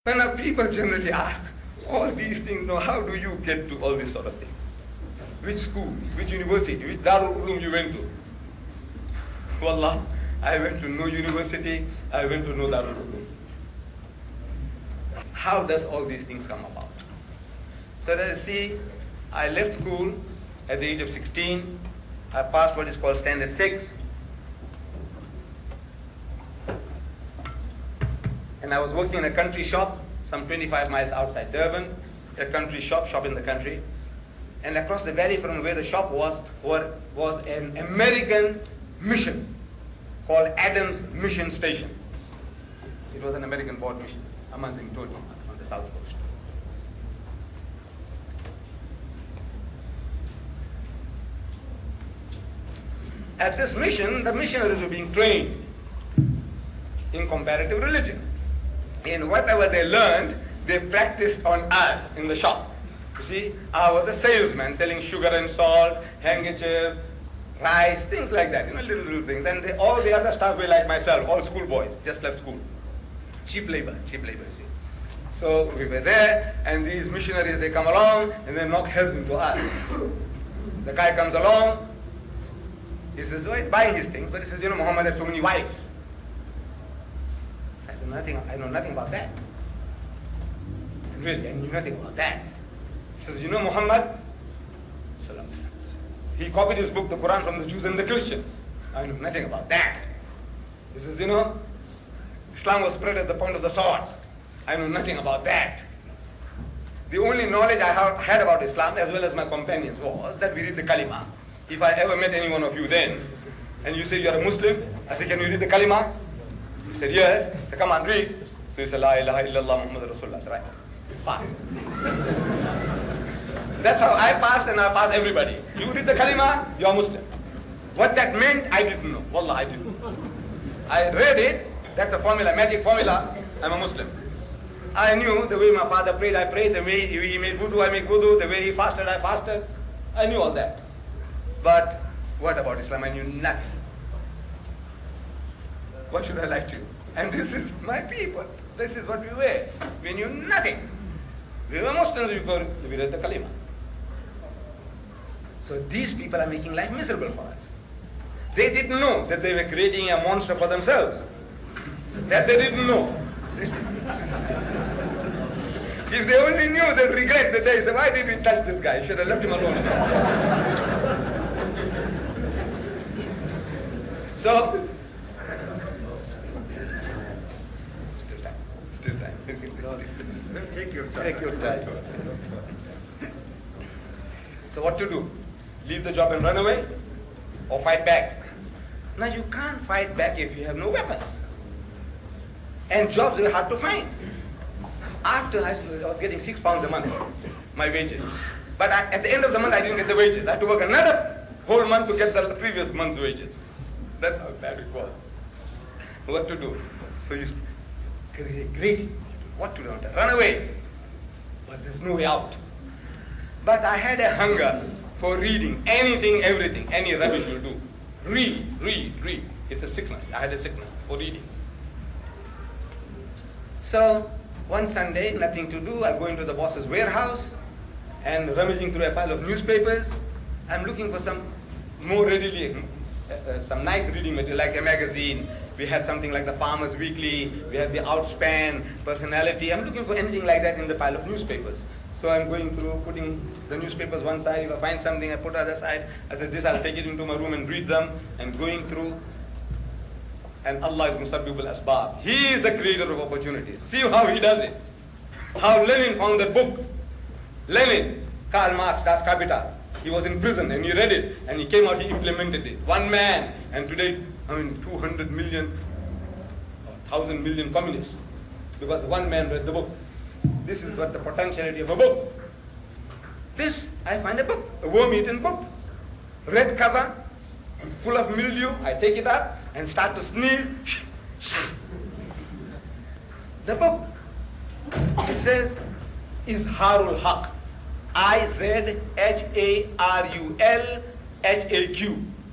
When people generally ask all these things, how do you get to all these sort of things? Which school, which university, which Darul Uloom you went to? Wallah, I went to no university, I went to no Darul Uloom. How does all these things come about? So that you see, I left school at the age of 16. I passed what is called Standard 6. And I was working in a country shop, some 25 miles outside Durban, a country shop in the country. And across the valley from where the shop was an American mission called Adams Mission Station. It was an American board mission, Amanzing Todi, on the south coast. At this mission, the missionaries were being trained in comparative religion. And whatever they learned, they practiced on us in the shop. You see, I was a salesman selling sugar and salt, handkerchief, rice, things like that, little things. And all the other staff were like myself, all schoolboys, just left school. Cheap labor, you see. So we were there, and these missionaries, they come along, and they knock heads into us. The guy comes along, he says, he's buying his things, but he says, Muhammad has so many wives. I know nothing about that. Really, I knew nothing about that. He says, Muhammad, he copied his book, the Quran, from the Jews and the Christians. I know nothing about that. He says, Islam was spread at the point of the sword. I know nothing about that. The only knowledge I had about Islam, as well as my companions, was that we read the Kalima. If I ever met any one of you then, and you say you're a Muslim, I say, can you read the Kalima? He said, yes. I said, come on, read. So he said, La ilaha illallah Muhammad Rasulullah. I said, right. Pass. That's how I passed, and I passed everybody. You read the Kalima, you're Muslim. What that meant, I didn't know. Wallah, I didn't know. I read it, that's a formula, magic formula, I'm a Muslim. I knew the way my father prayed, I prayed. The way he made wudu, I make wudu. The way he fasted, I fasted. I knew all that. But what about Islam? I knew nothing. What should I lie to you? And this is my people. This is what we were. We knew nothing. We were Muslims, we read the Kalima. So these people are making life miserable for us. They didn't know that they were creating a monster for themselves. That they didn't know. See? If they only knew, they'd regret the day. Say, why did we touch this guy? Should have left him alone. So, still time. Take your time. So what to do? Leave the job and run away? Or fight back? Now you can't fight back if you have no weapons. And jobs are hard to find. After high school, I was getting £6 a month, my wages. But at the end of the month, I didn't get the wages. I had to work another whole month to get the previous month's wages. That's how bad it was. What to do? So you great. What to do? Run away. But there's no way out. But I had a hunger for reading anything, everything, any rubbish will do. Read. It's a sickness. I had a sickness for reading. So one Sunday, nothing to do, I go into the boss's warehouse and rummaging through a pile of newspapers. I'm looking for some more readily, some nice reading material, like a magazine. We had something like the Farmer's Weekly, we had the Outspan, Personality. I'm looking for anything like that in the pile of newspapers. So I'm going through, putting the newspapers one side. If I find something, I put the other side. I said, this, I'll take it into my room and read them. And going through. And Allah is Musabbibul Asbab. He is the creator of opportunities. See how he does it. How Lenin found that book. Lenin, Karl Marx, Das Kapital. He was in prison and he read it. And he came out, he implemented it. One man. And today, 200 million, 1,000 million communists. Because one man read the book. This is what the potentiality of a book. This, I find a book, a worm-eaten book. Red cover, full of mildew. I take it up and start to sneeze. The book, it says, Izharul Haq. IZHARULHAQ.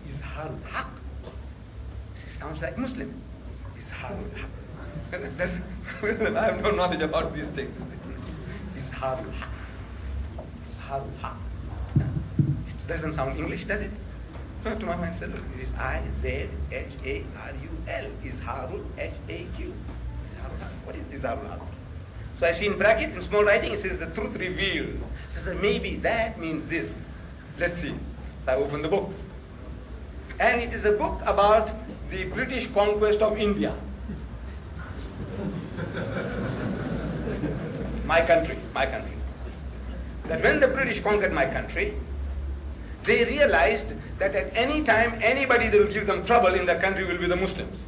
Izharul Haq. Sounds like Muslim. Izharul Haq. That's I have no knowledge about these things. Izharul Haq. Izharul Haq. It doesn't sound English, does it? No, to my mind, it is I-Z-H-A-R-U-L. Izharul H-A-Q. Izharul Haq. What is Izharul Haq? So I see in bracket, in small writing, it says the truth revealed. So I said, maybe that means this. Let's see. So I open the book. And it is a book about the British conquest of India. My country. That when the British conquered my country, they realized that at any time, anybody that will give them trouble in their country will be the Muslims.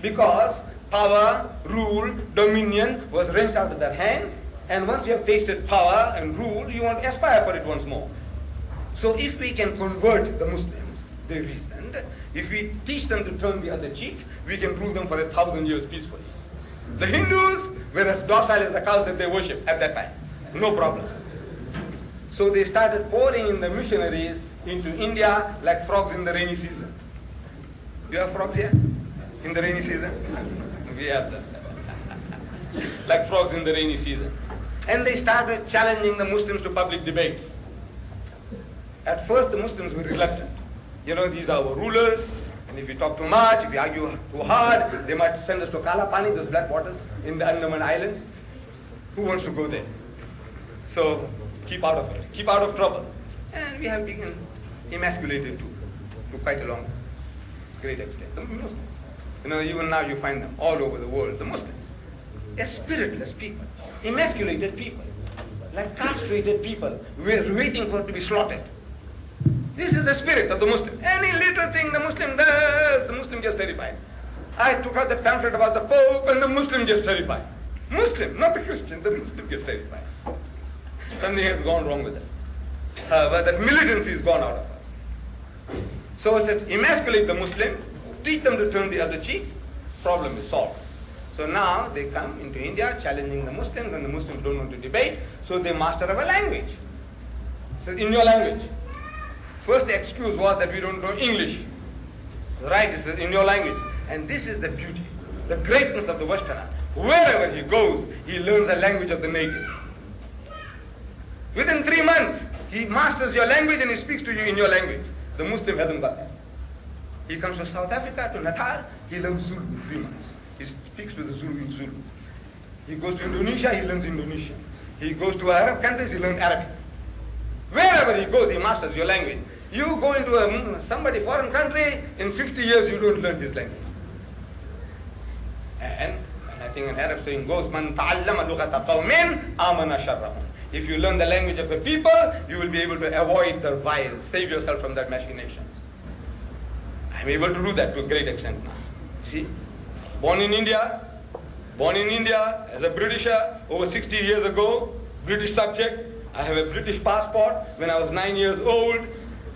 Because power, rule, dominion was wrenched out of their hands, and once you have tasted power and rule, you want to aspire for it once more. So if we can convert the Muslims, they reasoned, if we teach them to turn the other cheek, we can rule them for 1,000 years peacefully. The Hindus were as docile as the cows that they worship at that time. No problem. So they started pouring in the missionaries into India like frogs in the rainy season. Do you have frogs here? In the rainy season? We have them. Like frogs in the rainy season. And they started challenging the Muslims to public debates. At first the Muslims were reluctant. You know, these are our rulers, and if we talk too much, if we argue too hard, they might send us to Kala Pani, those black waters in the Andaman Islands. Who wants to go there? So keep out of it. Keep out of trouble. And we have been emasculated too, to quite a long, great extent. The Muslims. You know, even now you find them all over the world, the Muslims. They're spiritless people, emasculated people, like castrated people. We're waiting for it to be slaughtered. This is the spirit of the Muslim. Any little thing the Muslim does, the Muslim gets terrified. I took out the pamphlet about the Pope and the Muslim gets terrified. Muslim, not the Christian, the Muslim gets terrified. Something has gone wrong with us. But that militancy has gone out of us. So it says, emasculate the Muslim, teach them to turn the other cheek, problem is solved. So now they come into India challenging the Muslims, and the Muslims don't want to debate, so they master our language. So in your language. First the excuse was that we don't know English. So right, it says in your language. And this is the beauty, the greatness of the Westerner. Wherever he goes, he learns the language of the native. Within 3 months, he masters your language and he speaks to you in your language. The Muslim hasn't got that. He comes to South Africa, to Natal, he learns Zulu in 3 months. He speaks to the Zulu in Zulu. He goes to Indonesia, he learns Indonesian. He goes to Arab countries, he learns Arabic. Wherever he goes, he masters your language. You go into somebody foreign country, in 50 years you don't learn his language. And I think an Arab saying goes, Man ta'allama lughata qawmin amana sharrahum. If you learn the language of a people, you will be able to avoid their vials, save yourself from their machinations. I'm able to do that to a great extent now. See, born in India as a Britisher over 60 years ago, British subject. I have a British passport. When I was 9 years old,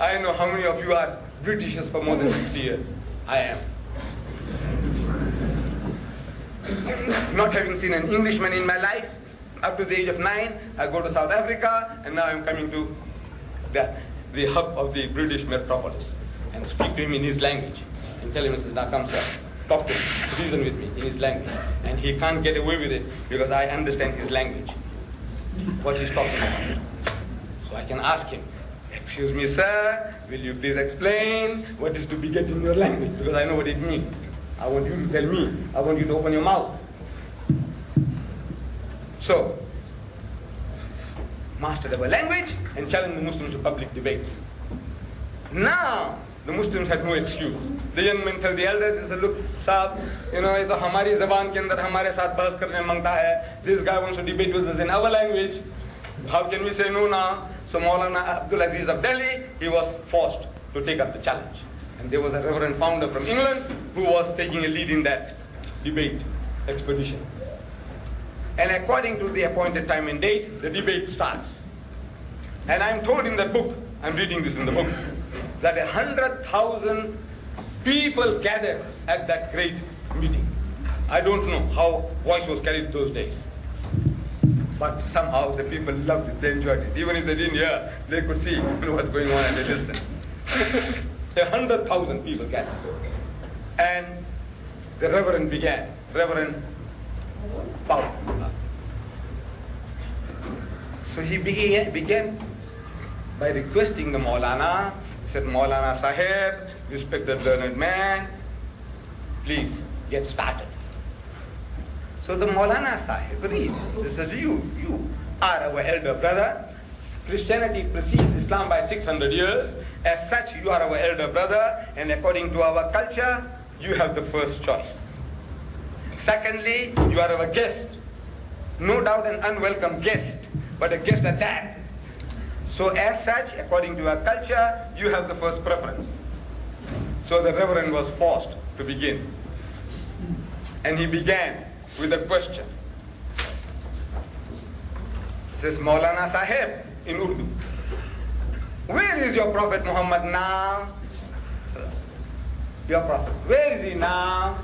I know how many of you are Britishers for more than 60 years. I am. Not having seen an Englishman in my life, up to the age of 9, I go to South Africa, and now I'm coming to the hub of the British metropolis and speak to him in his language and tell him, now come sir, talk to him, reason with me in his language. And he can't get away with it because I understand his language, what he's talking about. So I can ask him, excuse me sir, will you please explain what is to beget in your language, because I know what it means. I want you to tell me, I want you to open your mouth. So, mastered our language and challenged the Muslims to public debates. Now, the Muslims had no excuse. The young men tell the elders, he said, look, Saab, you know, it's hamari zaban ke andar hamare saath bahas karne mangta hai. This guy wants to debate with us in our language. How can we say no now? So Maulana Abdul Aziz of Delhi, he was forced to take up the challenge. And there was a reverend founder from England who was taking a lead in that debate expedition. And according to the appointed time and date, the debate starts. And I'm told in that book, I'm reading this in the book, that 100,000 people gathered at that great meeting. I don't know how voice was carried those days. But somehow the people loved it, they enjoyed it. Even if they didn't hear, they could see what's going on at a distance. 100,000 people gathered. And the Reverend began. Reverend Power. So he began by requesting the Maulana. He said, Maulana Sahib, respected learned man, please get started. So the Maulana Sahib reads. He says, you are our elder brother. Christianity precedes Islam by 600 years. As such, you are our elder brother, and according to our culture, you have the first choice. Secondly, you are our guest. No doubt an unwelcome guest, but a guest at that. So as such, according to our culture, you have the first preference. So the Reverend was forced to begin. And he began with a question. He says, Maulana Sahib, in Urdu, where is your Prophet Muhammad now? Your Prophet, where is he now?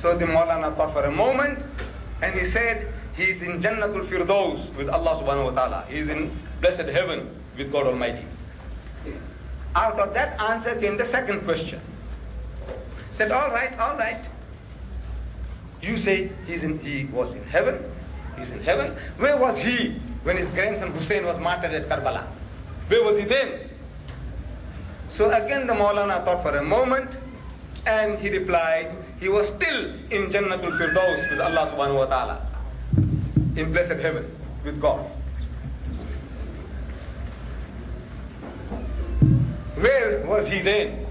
So the Maulana thought for a moment, and he said, he is in Jannatul Firdaus with Allah subhanahu wa ta'ala. He is in blessed heaven with God Almighty. Out of that answer came the second question. He said, all right. You say he was in heaven. He's in heaven. Where was he when his grandson Hussein was martyred at Karbala? Where was he then? So again the Maulana thought for a moment, and he replied, he was still in Jannatul Firdaus with Allah subhanahu wa ta'ala, in blessed heaven with God. Where was he then?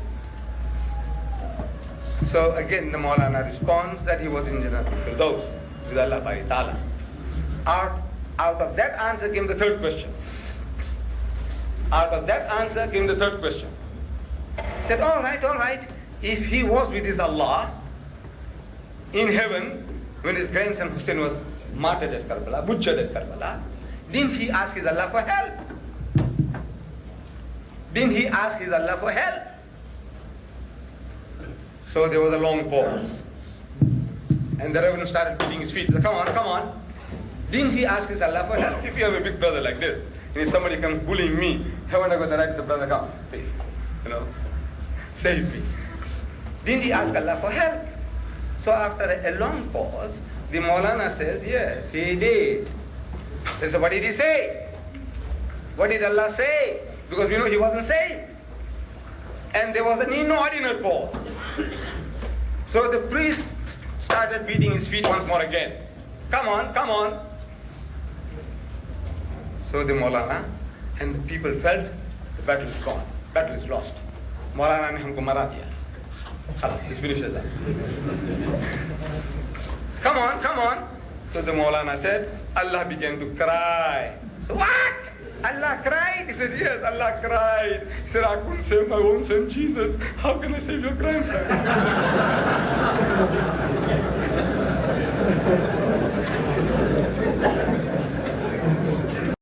So again the Maulana responds that he was in Jannatul Firdaus with Allah subhanahu wa ta'ala. Out of that answer came the third question. He said, all right. If he was with his Allah in heaven when his grandson Hussein was martyred at Karbala, butchered at Karbala, didn't he ask his Allah for help? So there was a long pause. And the Reverend started beating his feet. He said, come on. Didn't he ask his Allah for help? If you have a big brother like this, and if somebody comes bullying me, haven't I got the right to say, brother, come, please. Save me. Didn't he ask Allah for help? So after a long pause, the Maulana says, yes, he did. They said, what did he say? What did Allah say? Because we know he wasn't saved. And there was an inordinate pause. So the priest started beating his feet once more again. Come on. So the Maulana and the people felt the battle is gone. Battle is lost. Maulana ne humko mara diya. Khalas, this finishes that. Come on. So the Maulana said, Allah began to cry. So what? Allah cried? He said, yes, Allah cried. He said, I couldn't save my own son, Jesus. How can I save your grandson?